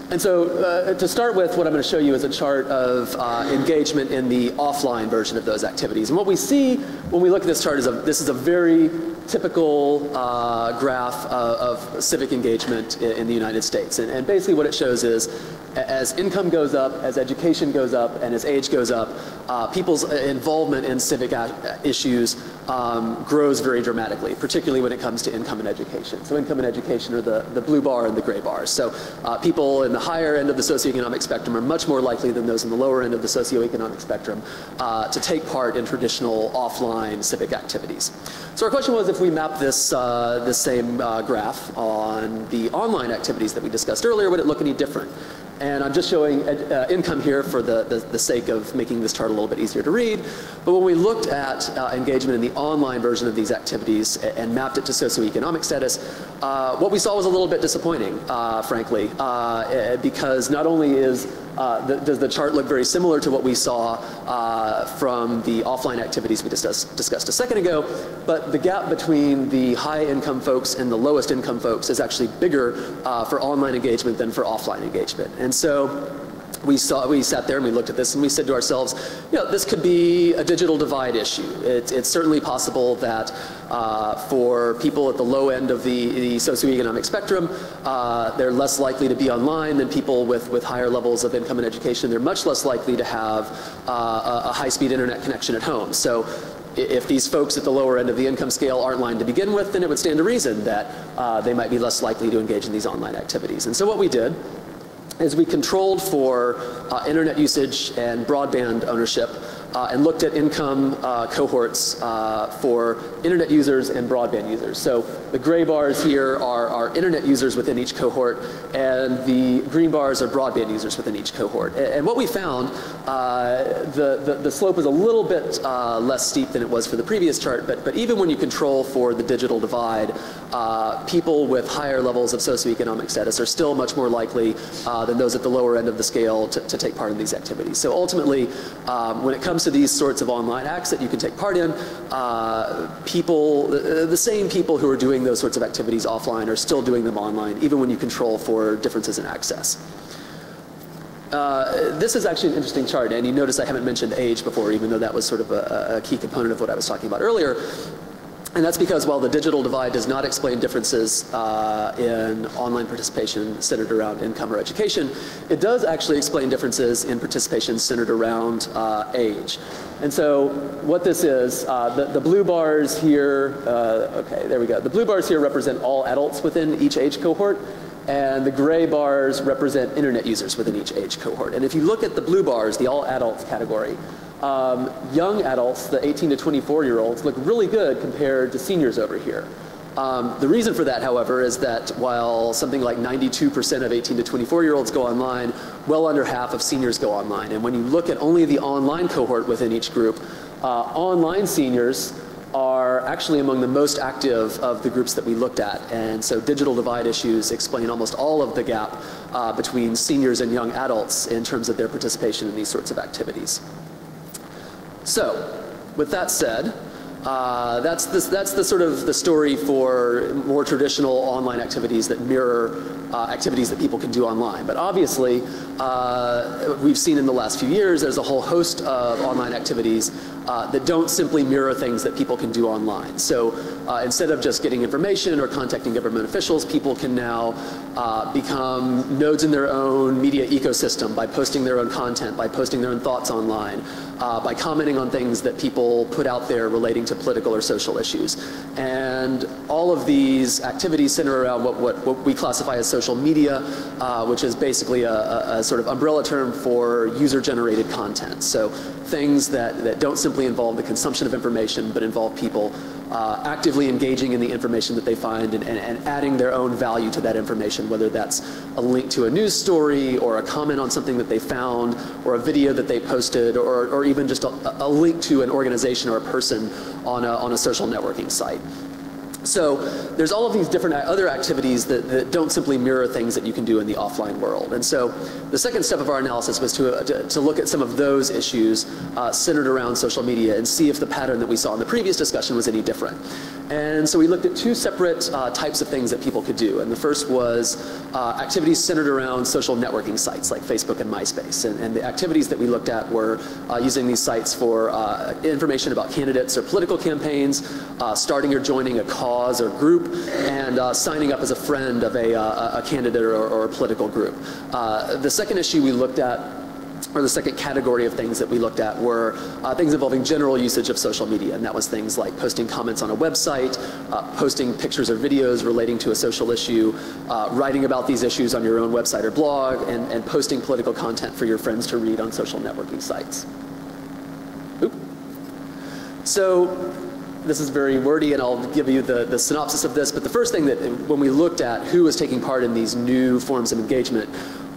And so to start with, what I'm going to show you is a chart of engagement in the offline version of those activities. And what we see when we look at this chart is this is a very typical graph of civic engagement in the United States. And basically what it shows is as income goes up, as education goes up, and as age goes up, people's involvement in civic issues grows very dramatically, particularly when it comes to income and education. So income and education are the blue bar and the gray bars. So people in the higher end of the socioeconomic spectrum are much more likely than those in the lower end of the socioeconomic spectrum to take part in traditional offline civic activities. So our question was, if we map this same graph on the online activities that we discussed earlier, would it look any different? And I'm just showing income here for the sake of making this chart a little bit easier to read. But when we looked at engagement in the online version of these activities and mapped it to socioeconomic status, what we saw was a little bit disappointing, frankly, because not only does the chart look very similar to what we saw from the offline activities we discussed a second ago, but the gap between the high income folks and the lowest income folks is actually bigger for online engagement than for offline engagement. And so we sat there and we looked at this and we said to ourselves, you know, this could be a digital divide issue. It's certainly possible that for people at the low end of the socioeconomic spectrum, they're less likely to be online than people with higher levels of income and education. They're much less likely to have a high-speed internet connection at home. So if these folks at the lower end of the income scale aren't lined to begin with, then it would stand to reason that they might be less likely to engage in these online activities. And so what we did is we controlled for internet usage and broadband ownership and looked at income cohorts for internet users and broadband users. So the gray bars here are internet users within each cohort, and the green bars are broadband users within each cohort. And what we found, the slope is a little bit less steep than it was for the previous chart, but even when you control for the digital divide, people with higher levels of socioeconomic status are still much more likely than those at the lower end of the scale to take part in these activities. So ultimately, when it comes to these sorts of online acts that you can take part in, the same people who are doing those sorts of activities offline are still doing them online, even when you control for differences in access. This is actually an interesting chart, and you notice I haven't mentioned age before, even though that was sort of a key component of what I was talking about earlier. And that's because while the digital divide does not explain differences in online participation centered around income or education, it does actually explain differences in participation centered around age. And so what this is, the blue bars here, okay, there we go. The blue bars here represent all adults within each age cohort, and the gray bars represent internet users within each age cohort. And if you look at the blue bars, the all adults category, young adults, the 18 to 24-year-olds, look really good compared to seniors over here. The reason for that, however, is that while something like 92% of 18 to 24-year-olds go online, well under half of seniors go online. And when you look at only the online cohort within each group, online seniors are actually among the most active of the groups that we looked at. And so digital divide issues explain almost all of the gap between seniors and young adults in terms of their participation in these sorts of activities. So, with that said, that's the sort of the story for more traditional online activities that mirror activities that people can do online. But obviously, we've seen in the last few years there's a whole host of online activities that don't simply mirror things that people can do online. So instead of just getting information or contacting government officials, people can now become nodes in their own media ecosystem by posting their own content, by posting their own thoughts online, by commenting on things that people put out there relating to political or social issues. And all of these activities center around what we classify as social media, which is basically a sort of umbrella term for user-generated content. So things that don't simply involve the consumption of information, but involve people actively engaging in the information that they find and adding their own value to that information, whether that's a link to a news story or a comment on something that they found or a video that they posted or even just a link to an organization or a person on a social networking site. So there's all of these different other activities that don't simply mirror things that you can do in the offline world. And so the second step of our analysis was to look at some of those issues centered around social media and see if the pattern that we saw in the previous discussion was any different. And so we looked at two separate types of things that people could do. And the first was activities centered around social networking sites like Facebook and MySpace. And the activities that we looked at were using these sites for information about candidates or political campaigns, starting or joining a cause or group, and signing up as a friend of a candidate or a political group. The second issue we looked at, or the second category of things that we looked at, were things involving general usage of social media, and that was things like posting comments on a website, posting pictures or videos relating to a social issue, writing about these issues on your own website or blog, and posting political content for your friends to read on social networking sites. Oop. So this is very wordy, and I'll give you the synopsis of this, but the first thing that, when we looked at who was taking part in these new forms of engagement,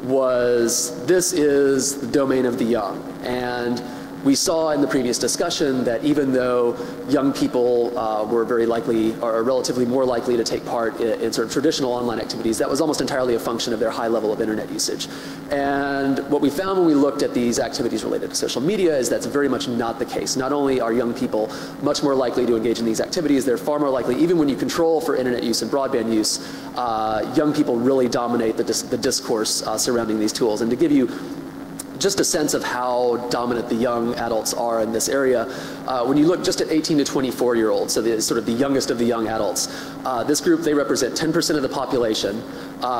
was this is the domain of the young. And we saw in the previous discussion that even though young people were very likely, or relatively more likely to take part in sort of traditional online activities, that was almost entirely a function of their high level of internet usage. And what we found when we looked at these activities related to social media is that's very much not the case. Not only are young people much more likely to engage in these activities, they're far more likely, even when you control for internet use and broadband use, young people really dominate the discourse surrounding these tools. And to give you just a sense of how dominant the young adults are in this area, when you look just at 18 to 24-year-olds, so the sort of the youngest of the young adults, this group, they represent 10% of the population.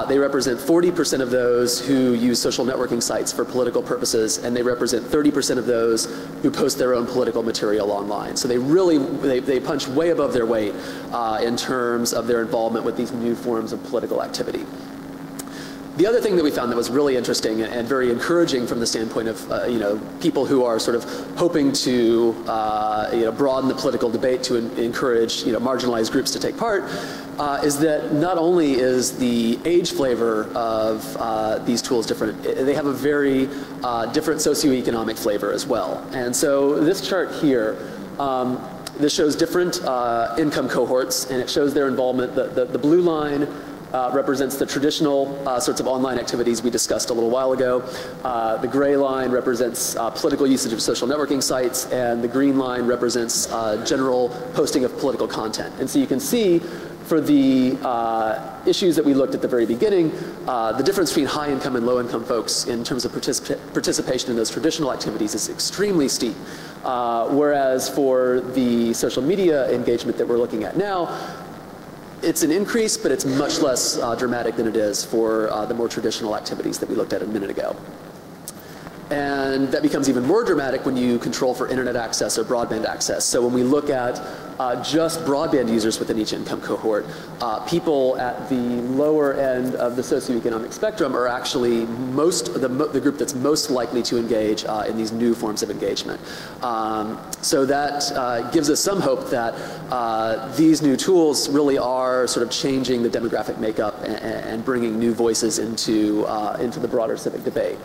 They represent 40% of those who use social networking sites for political purposes, and they represent 30% of those who post their own political material online. So they really, they punch way above their weight in terms of their involvement with these new forms of political activity. The other thing that we found that was really interesting and very encouraging from the standpoint of people who are sort of hoping to broaden the political debate to encourage marginalized groups to take part is that not only is the age flavor of these tools different, they have a very different socioeconomic flavor as well. And so this chart here, this shows different income cohorts, and it shows their involvement. The blue line represents the traditional sorts of online activities we discussed a little while ago. The gray line represents political usage of social networking sites, and the green line represents general posting of political content. And so you can see for the issues that we looked at the very beginning, the difference between high income and low income folks in terms of participation in those traditional activities is extremely steep. Whereas for the social media engagement that we're looking at now, it's an increase, but it's much less dramatic than it is for the more traditional activities that we looked at a minute ago. And that becomes even more dramatic when you control for internet access or broadband access. So when we look at just broadband users within each income cohort, people at the lower end of the socioeconomic spectrum are actually the group that's most likely to engage in these new forms of engagement. So that gives us some hope that these new tools really are sort of changing the demographic makeup and bringing new voices into the broader civic debate.